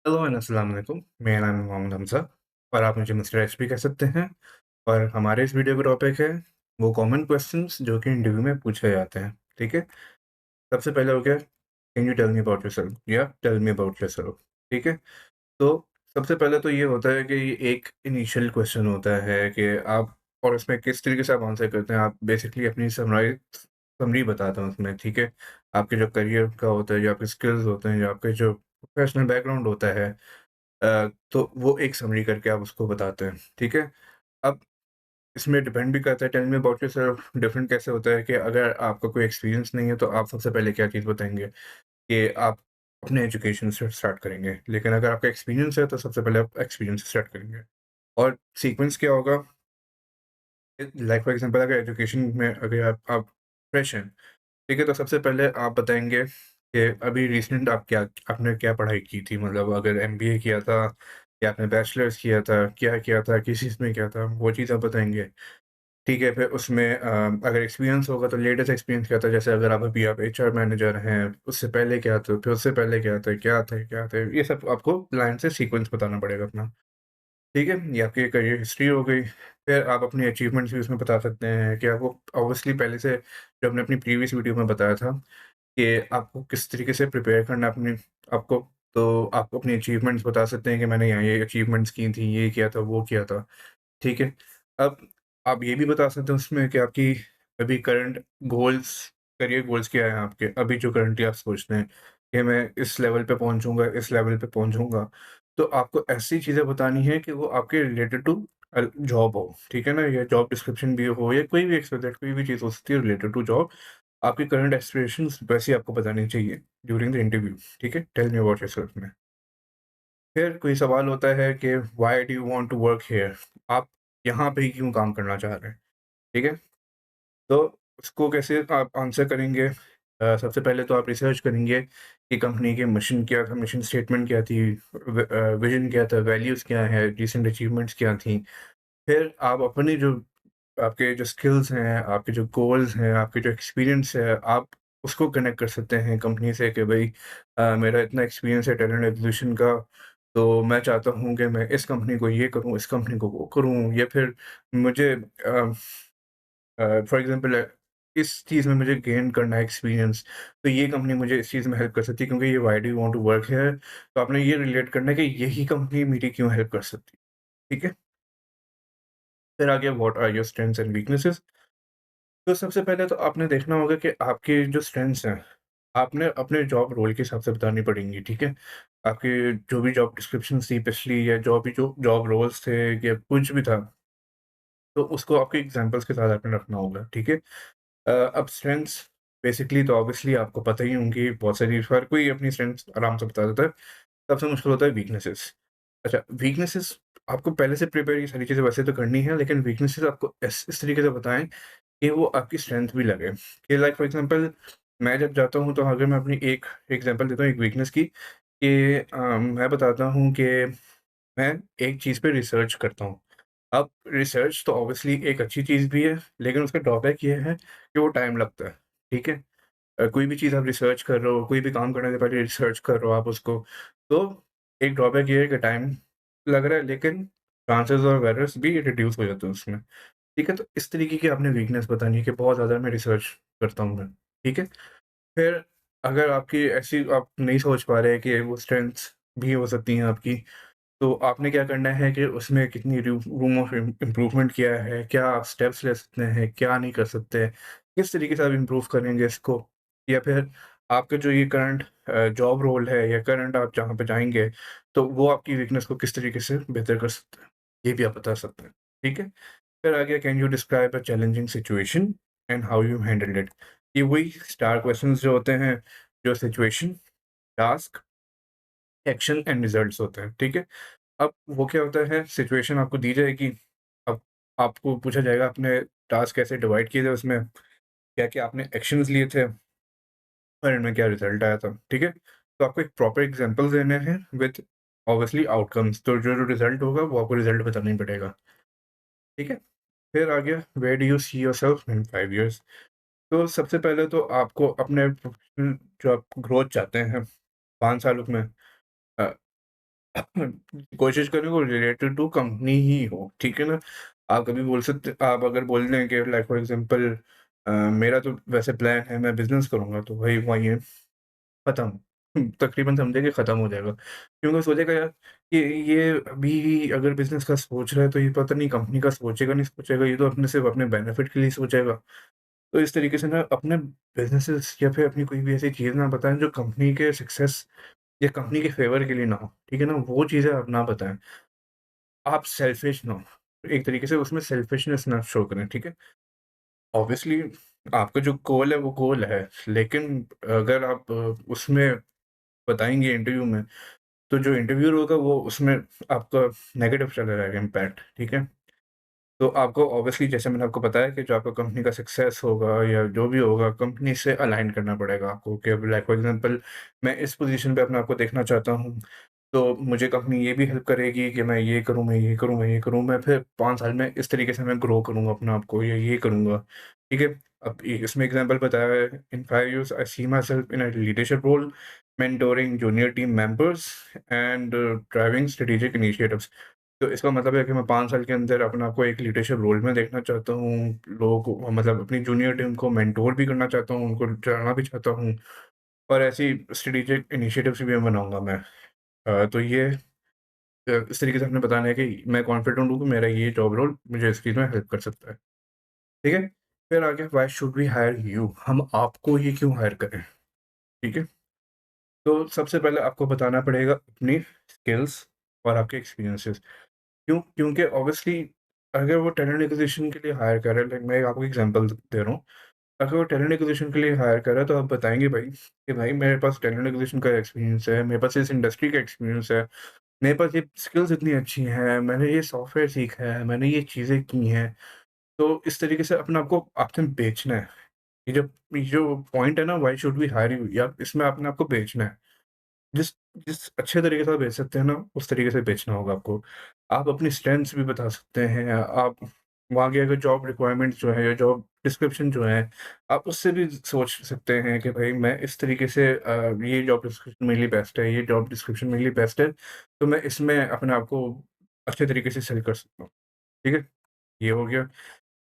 Hello and अस्सलाम वालेकुम। मेरा नाम है मोहम्मद हमज़ा और आप मुझे मिस्टर एच भी कह सकते हैं। और हमारे इस वीडियो का टॉपिक है वो कॉमन क्वेश्चंस जो कि इंटरव्यू में पूछे जाते हैं, ठीक है? सबसे पहले हो गया, can you tell me about yourself या टेल मी अबाउट योरसेल्फ, ठीक है? तो सबसे पहले तो ये होता है कि ये एक इनिशियल क्वेश्चन होता है कि आप और उसमें किस तरीके से आप आंसर करते हैं। आप बेसिकली अपनी समरी बताते हैं उसमें, ठीक है? आपके जो करियर का होता है, जो आपके स्किल्स होते हैं, जो आपके जो प्रोफेशनल बैकग्राउंड होता है, तो वो एक समरी करके आप उसको बताते हैं, ठीक है? अब इसमें डिपेंड भी करता है, tell me about yourself different कैसे होता है कि अगर आपका कोई एक्सपीरियंस नहीं है, तो आप सबसे पहले क्या चीज़ बताएँगे कि आप अपने एजुकेशन से स्टार्ट करेंगे। लेकिन अगर आपका एक्सपीरियंस है, तो सबसे पहले आप एक्सपीरियंस से स्टार्ट करेंगे। और सीक्वेंस क्या होगा, लाइक फॉर एग्ज़ाम्पल अगर एजुकेशन में अगर आप फ्रेश हैं, ठीक है? तो सबसे पहले आप बताएँगे कि अभी रिसेंट आपने क्या पढ़ाई की थी? मतलब अगर एमबीए किया था या आपने बैचलर्स किया था, किस चीज़ में किया था? वो चीज़ आप बताएँगे, ठीक है? फिर उसमें अगर एक्सपीरियंस होगा तो लेटेस्ट एक्सपीरियंस क्या था? जैसे अगर आप एचआर मैनेजर हैं, उससे पहले क्या था? फिर उससे पहले क्या थे? ये सब आपको लाइन से सीक्वेंस बताना पड़ेगा अपना, ठीक है? ये आपकी करियर हिस्ट्री हो गई। फिर आप अपनी अचीवमेंट्स भी उसमें बता सकते हैं कि आपको ऑब्वियसली पहले से जो हमने अपनी प्रीवियस वीडियो में बताया था कि आपको किस तरीके से प्रिपेयर करना है अपनी आपको, तो आप अपनी अचीवमेंट्स बता सकते हैं कि मैंने यहाँ ये अचीवमेंट्स की थी, ये किया था, वो किया था, ठीक है? अब आप ये भी बता सकते हैं उसमें कि आपकी अभी करंट गोल्स, करियर गोल्स क्या हैं आपके? अभी जो करंटली आप सोचते हैं कि मैं इस लेवल पे पहुँचूँगा, इस लेवल पे पहुँचूँगा। तो आपको ऐसी चीज़ें बतानी है कि वो आपके रिलेटेड टू जॉब हो, ठीक है ना? या जॉब डिस्क्रिप्शन भी हो या कोई भी एक्स-वाई-ज़ेड कोई भी चीज़ हो सकती है रिलेटेड टू जॉब। आपकी करंट एस्पिरेशंस वैसी आपको बतानी चाहिए ड्यूरिंग द इंटरव्यू, ठीक है? टेल मी अबाउट योरसेल्फ में। फिर कोई सवाल होता है कि why do you want to work here? आप यहाँ पे ही क्यों काम करना चाह रहे हैं? ठीक है? तो उसको कैसे आप आंसर करेंगे? सबसे पहले तो आप रिसर्च करेंगे कि कंपनी के मिशन क्या था, मिशन स्टेटमेंट क्या थी, विज़न क्या था, वैल्यूज़ क्या है, रिसेंट अचीवमेंट्स क्या थी। फिर आप अपनी जो आपके जो स्किल्स हैं, आपके जो गोल्स हैं, आपके जो एक्सपीरियंस है, आप उसको कनेक्ट कर सकते हैं कंपनी से कि भई मेरा इतना एक्सपीरियंस है टैलेंट एक्विजिशन का, तो मैं चाहता हूँ कि मैं इस कंपनी को ये करूँ, इस कंपनी को वो करूँ, या फिर मुझे फॉर एग्ज़ाम्पल इस चीज़ में मुझे गेन करना है एक्सपीरियंस, तो ये कंपनी मुझे इस चीज़ में हेल्प कर सकती है क्योंकि ये why do you want to work here? तो आपने ये रिलेट करना है कि यही कंपनी मेरी क्यों हेल्प कर सकती है, ठीक है? फिर आ गया what are your strengths and weaknesses? तो सबसे पहले तो आपने देखना होगा कि आपके जो स्ट्रेंथ्स हैं, आपने अपने जॉब रोल के हिसाब से बतानी पड़ेंगी, ठीक है? आपके जो भी जॉब डिस्क्रिप्शंस थी पिछली या जो जॉब रोल्स थे या कुछ भी था, तो उसको आपके एग्ज़ाम्पल्स के साथ आपने रखना होगा, ठीक है? अब स्ट्रेंथ्स बेसिकली तो ऑब्वियसली आपको पता ही होंगी, बहुत सारी हर कोई अपनी स्ट्रेंथ्स आराम से बता देता है। सबसे मुश्किल होता है वीकनेसेस। अच्छा, वीकनेसेस आपको पहले से प्रिपेयर ये सारी चीज़ें वैसे तो करनी है, लेकिन वीकनेसेस आपको इस तरीके से बताएँ कि वो आपकी स्ट्रेंथ भी लगे। कि लाइक फॉर एग्ज़ाम्पल मैं जब जाता हूँ तो अगर मैं अपनी एक एग्ज़ाम्पल देता हूँ एक वीकनेस की कि मैं बताता हूँ कि मैं एक चीज़ पे रिसर्च करता हूँ। अब रिसर्च तो ऑब्वियसली एक अच्छी चीज़ भी है, लेकिन उसका ड्रॉबैक ये है कि वो टाइम लगता है, ठीक है? कोई भी चीज़ आप रिसर्च कर रहे हो, कोई भी काम करने से पहले रिसर्च कर रहे हो आप उसको, तो एक ड्रॉबैक ये है कि टाइम लग रहा है, लेकिन चांसेस और एरर्स भी रिड्यूस हो जाते हैं उसमें। ठीक है? तो इस तरीके की आपने वीकनेस बतानी है कि बहुत ज़्यादा मैं रिसर्च करता हूँ मैं, ठीक है? फिर अगर आपकी ऐसी आप नहीं सोच पा रहे कि वो स्ट्रेंथ्स भी हो सकती हैं आपकी, तो आपने क्या करना है कि उसमें कितनी रूम ऑफ इम्प्रूवमेंट क्या है, क्या आप स्टेप्स ले सकते हैं, क्या नहीं कर सकते, किस तरीके से आप इम्प्रूव करेंगे इसको, या फिर आपका जो ये करंट जॉब रोल है या करंट आप जहाँ पे जाएँगे, तो वो आपकी वीकनेस को किस तरीके से बेहतर कर सकते हैं, ये भी आप बता सकते हैं, ठीक है? फिर आ गया, can you describe a challenging situation and how you handled it? ये वही स्टार क्वेश्चंस जो होते हैं, जो situation, task, action and results होते हैं, ठीक है? अब वो क्या होता है, सिचुएशन आपको दी जाएगी, अब आपको पूछा जाएगा आपने टास्क कैसे डिवाइड किए थे उसमें, क्या-क्या आपने एक्शंस लिए थे और इनमें क्या रिजल्ट आया था, ठीक है? तो आपको एक प्रॉपर एग्ज़ाम्पल देने हैं विथ ऑब्वियसली आउटकम्स, तो जो रिजल्ट होगा वो आपको रिजल्ट बताना ही पड़ेगा, ठीक है? फिर आ गया, where do you see yourself in 5 years? तो सबसे पहले तो आपको अपने प्रोफ़ेशनल जो आप ग्रोथ चाहते हैं 5 सालों में, कोशिश करें वो रिलेटेड टू कंपनी ही हो, ठीक है ना? आप कभी बोल सकते, आप अगर बोल दें कि लाइक फॉर एग्ज़ाम्पल मेरा तो वैसे प्लान है, मैं बिज़नेस करूँगा, तो वही वही है, खत्म। तकरीबन समझिए कि खत्म हो जाएगा। क्योंकि वो सोचेगा यार कि ये अभी अगर बिज़नेस का सोच रहा है, तो ये पता नहीं कंपनी का सोचेगा, नहीं सोचेगा, ये तो अपने सिर्फ़ अपने बेनिफिट के लिए सोचेगा। तो इस तरीके से ना अपने बिज़नेसेस या फिर अपनी कोई भी ऐसी चीज़ ना बताएँ जो कंपनी के सक्सेस या कंपनी के फ़ेवर के लिए ना हो, ठीक है ना? वो चीज़ें आप ना बताएँ। आप सेल्फ़िश ना हो। एक तरीके से उसमें सेल्फ़िशनेस ना शो करें, ठीक है? ऑब्वियसली आपका जो गोल है वो गोल है, लेकिन अगर आप उसमें बताएँगे इंटरव्यू में, तो जो इंटरव्यूअर होगा वो उसमें आपका नेगेटिव चला जाएगा इम्पैक्ट, ठीक है? तो आपको ऑब्वियसली जैसे मैंने आपको बताया कि जो आपका कंपनी का सक्सेस होगा या जो भी होगा, कंपनी से अलाइन करना पड़ेगा आपको कि अब लाइक फॉर एग्ज़ाम्पल मैं इस पोज़ीशन पे अपने आप को देखना चाहता हूँ, तो मुझे कंपनी ये भी हेल्प करेगी कि मैं ये करूँ, मैं ये करूँ, मैं ये करूँ, मैं फिर 5 साल में इस तरीके से मैं ग्रो करूँगा अपने आप को या ये करूँगा, ठीक है? अब इ इसमें एग्ज़ाम्पल बताया है, in 5 years I see myself in a leadership role, mentoring junior team members and driving strategic initiatives. तो इसका मतलब है कि मैं 5 साल के अंदर अपने आप को एक लीडरशिप रोल में देखना चाहता हूँ। लोगों को मतलब अपनी जूनियर टीम को मेंटोर भी करना चाहता हूँ, उनको चलाना भी चाहता हूँ और ऐसी स्ट्रेटेजिक इनिशिएटिव्स भी मैं बनाऊँगा मैं। तो ये इस तरीके से आपने बताना है कि मैं कॉन्फिडेंट हूँ कि मेरा ये जॉब रोल मुझे इस चीज़ में हेल्प कर सकता है। ठीक है? फिर आगे why should we hire you? हम आपको ही क्यों हायर करें? ठीक है? तो सबसे पहले आपको बताना पड़ेगा अपनी स्किल्स और आपके एक्सपीरियंसेस। क्यों? क्योंकि ऑब्वियसली अगर वो टैलेंट एक्विज़िशन के लिए हायर कर रहा है, लाइक मैं आपको एग्ज़ाम्पल दे रहा हूँ। अगर वो टैलेंट एक्विज़िशन के लिए हायर कर रहा है, तो आप बताएँगे भाई कि भाई मेरे पास टैलेंट एक्विज़िशन का एक्सपीरियंस है, मेरे पास इस इंडस्ट्री का एक्सपीरियंस है, मेरे पास ये स्किल्स इतनी अच्छी हैं, मैंने ये सॉफ्टवेयर सीखा है, मैंने ये चीज़ें की हैं। तो इस तरीके से अपने आप को आपने बेचना है। ये जो पॉइंट है ना, why should we hire you, या इसमें आपने आपको बेचना है। जिस जिस अच्छे तरीके से आप बेच सकते हैं ना, उस तरीके से बेचना होगा आपको। आप अपनी स्ट्रेंथ्स भी बता सकते हैं, आप वहाँ की अगर जॉब रिक्वायरमेंट्स जो है या जॉब डिस्क्रिप्शन जो है, आप उससे भी सोच सकते हैं कि भाई मैं इस तरीके से ये जॉब डिस्क्रिप्शन मेरे लिए बेस्ट है, ये जॉब डिस्क्रिप्शन मेरे लिए बेस्ट है, तो मैं इसमें अपने आप को अच्छे तरीके से सेल कर सकता हूँ। ठीक है? ये हो गया।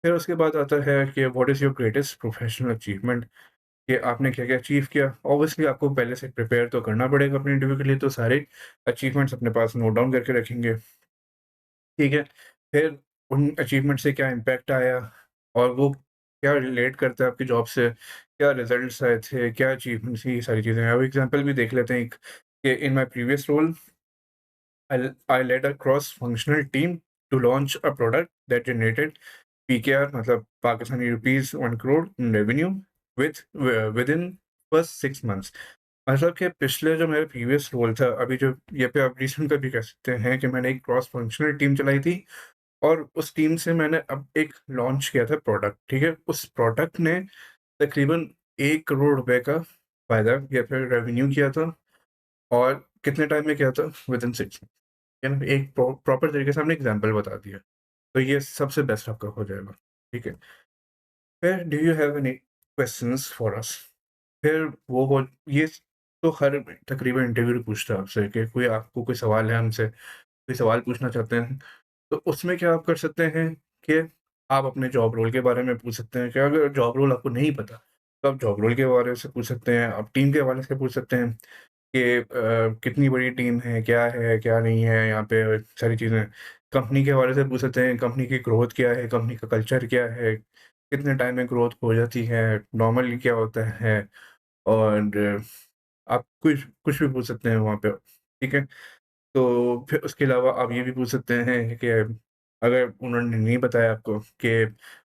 फिर उसके बाद आता है कि what is your greatest professional achievement? कि आपने क्या-क्या अचीव किया। ऑब्वियसली आपको पहले से प्रिपेयर तो करना पड़ेगा अपने इंटरव्यू के लिए, तो सारे अचीवमेंट्स अपने पास नोट डाउन करके रखेंगे, ठीक है? फिर उन अचीवमेंट से क्या इम्पैक्ट आया और वो क्या रिलेट करता है आपकी जॉब से, क्या रिज़ल्ट्स आए थे, क्या अचीवमेंट्स थी, ये सारी चीज़ें। अब एग्ज़ाम्पल भी देख लेते हैं एक, कि in my previous role I led a cross-functional team to launch a product that generated PKR, मतलब Pakistani rupees 1 crore in revenue within first 6 months। मतलब कि पिछले जो मेरा प्रीवियस रोल था, अभी जो ये पे आप रिसेंट का भी कह सकते हैं कि मैंने एक क्रॉस फंक्शनल टीम चलाई थी और उस टीम से मैंने अब एक लॉन्च किया था प्रोडक्ट, ठीक है? उस प्रोडक्ट ने तकरीबन 1 करोड़ रुपए का फ़ायदा या फिर रेवेन्यू किया था और कितने टाइम में किया था? विदिन 6 है ना? एक प्रॉपर तरीके से आपने एग्ज़ाम्पल बता दिया। तो ये सबसे बेस्ट आपका हो जाएगा, ठीक है? फिर do you have any questions for us? फिर वो बोल ये तो हर तकरीबन इंटरव्यूअर पूछता है आपसे कि कोई आपको कोई सवाल है हमसे, कोई सवाल पूछना चाहते हैं, तो उसमें क्या आप कर सकते हैं कि आप अपने जॉब रोल के बारे में पूछ सकते हैं कि अगर जॉब रोल आपको नहीं पता, तो आप जॉब रोल के बारे से पूछ सकते हैं, आप टीम के हवाले से पूछ सकते हैं। कि कितनी बड़ी टीम है, क्या नहीं है यहाँ पे सारी चीज़ें। कंपनी के हवाले से पूछ सकते हैं, कंपनी की ग्रोथ क्या है, कंपनी का कल्चर क्या है, कितने टाइम में ग्रोथ हो जाती है, नॉर्मली क्या होता है और आप कुछ कुछ भी पूछ सकते हैं वहाँ पे, ठीक है? तो फिर उसके अलावा आप ये भी पूछ सकते हैं कि अगर उन्होंने नहीं बताया आपको कि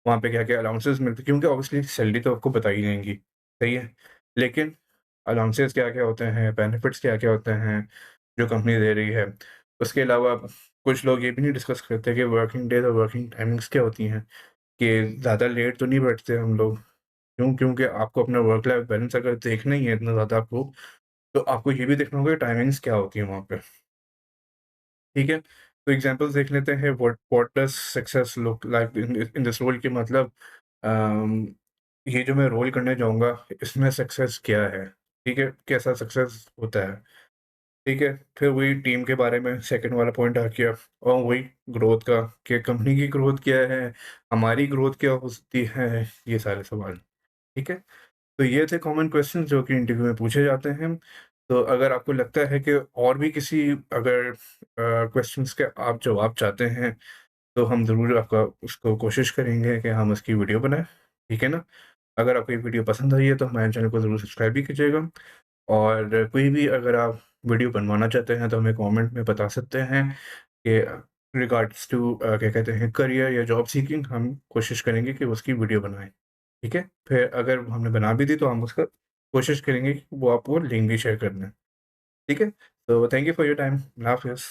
वहाँ पे क्या-क्या अलाउंसेस मिलते हैं, क्योंकि ऑब्वियसली सैलरी तो आपको बताई जाएँगी, सही है? लेकिन अलाउंसेस क्या-क्या होते हैं, बेनिफिट्स क्या-क्या होते हैं, जो कंपनी दे रही है। उसके अलावा कुछ लोग ये भी नहीं डिस्कस करते कि वर्किंग डेज़ और वर्किंग टाइमिंग्स क्या होती हैं, कि ज़्यादा लेट तो नहीं बैठते हम लोग। क्यों? क्योंकि आपको अपना वर्क लाइफ बैलेंस अगर देखना ही है इतना ज़्यादा आपको, तो आपको ये भी देखना होगा कि टाइमिंग्स क्या होती हैं वहाँ पे। ठीक है? तो एग्ज़ाम्पल्स देख लेते हैं, what does success look like in this role, कि मतलब अम, ये जो मैं रोल करने जाऊँगा, इसमें सक्सेस क्या है? ठीक है? कैसा सक्सेस होता है? ठीक है? फिर वही टीम के बारे में सेकंड वाला पॉइंट आ गया और वही ग्रोथ का कि कंपनी की ग्रोथ क्या है, हमारी ग्रोथ क्या हो सकती है, ये सारे सवाल, ठीक है? तो ये थे कॉमन क्वेश्चन जो कि इंटरव्यू में पूछे जाते हैं। तो अगर आपको लगता है कि और भी किसी अगर क्वेश्चंस के आप जवाब चाहते हैं, तो हम ज़रूर आपका उसको कोशिश करेंगे कि हम उसकी वीडियो बनाएँ, ठीक है ना? अगर आपको ये वीडियो पसंद आई है तो हमारे चैनल को ज़रूर सब्सक्राइब भी कीजिएगा और कोई भी अगर आप वीडियो बनवाना चाहते हैं तो हमें कमेंट में बता सकते हैं कि रिगार्ड्स टू क्या कहते हैं करियर या जॉब सीकिंग हम कोशिश करेंगे कि उसकी वीडियो बनाएँ, ठीक है? फिर अगर हमने बना भी दी तो हम उसका कोशिश करेंगे कि वो आपको लिंक भी शेयर कर दें, ठीक है? तो thank you for your time. अल्लाह हाफ़िज़।